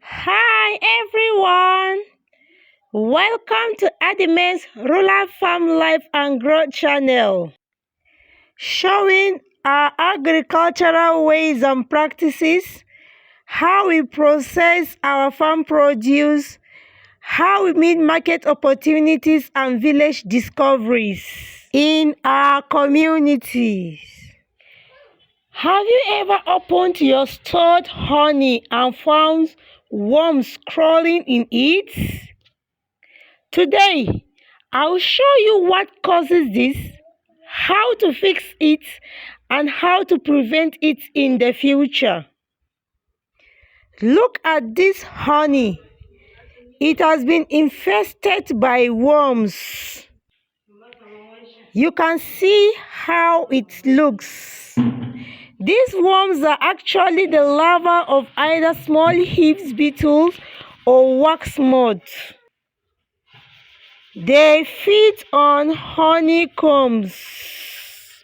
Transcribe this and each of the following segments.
Hi everyone, welcome to Adime's Rural Farm Life and Growth channel, showing our agricultural ways and practices, how we process our farm produce, how we meet market opportunities and village discoveries in our communities. Have you ever opened your stored honey and found worms crawling in it? Today, I'll show you what causes this, how to fix it, and how to prevent it in the future. Look at this honey. It has been infested by worms. You can see how it looks. These worms are actually the larvae of either small hive beetles or wax moth. They feed on honeycombs.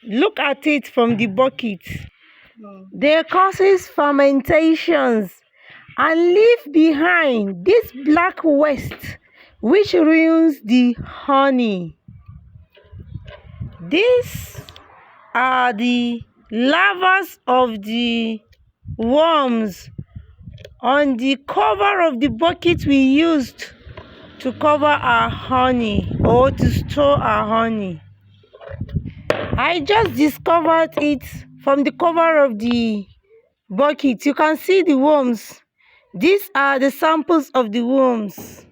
Look at it from the bucket. They causes fermentations and leave behind this black waste which ruins the honey. These are the larvae of the worms on the cover of the bucket we used to cover our honey or to store our honey. I just discovered it from the cover of the bucket. You can see the worms. These are the samples of the worms.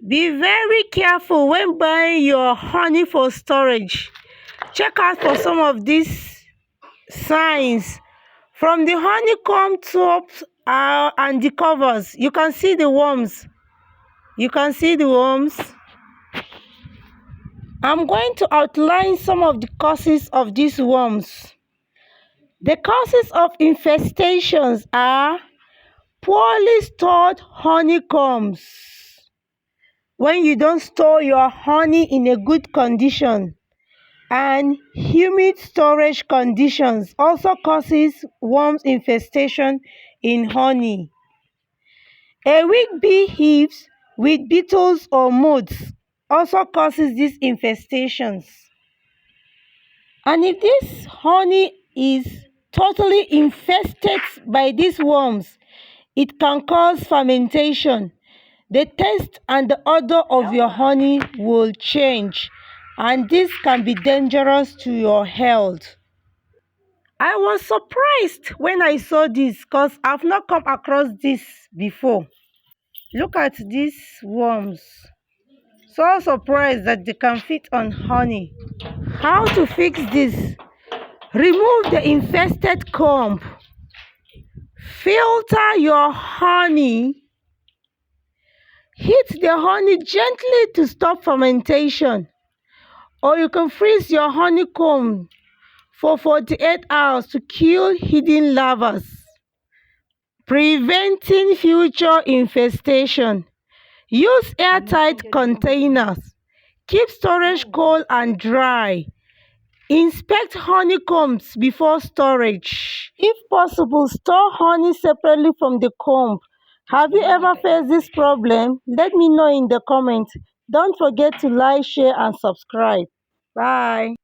Be very careful when buying your honey for storage. Check out for some of these signs. From the honeycomb tops and the covers, you can see the worms. You can see the worms. I'm going to outline some of the causes of these worms. The causes of infestations are poorly stored honeycombs. When you don't store your honey in a good condition, and humid storage conditions also causes worms infestation in honey. A weak bee hives with beetles or moths also causes these infestations. And if this honey is totally infested by these worms, it can cause fermentation. The taste and the odor of your honey will change, and this can be dangerous to your health. I was surprised when I saw this because I've not come across this before. Look at these worms. So surprised that they can fit on honey. How to fix this? Remove the infested comb. Filter your honey. Heat the honey gently to stop fermentation. Or you can freeze your honeycomb for 48 hours to kill hidden larvae. Preventing future infestation. Use airtight containers. Keep storage cold and dry. Inspect honeycombs before storage. If possible, store honey separately from the comb. Have you ever faced this problem? Let me know in the comments. Don't forget to like, share, and subscribe. Bye.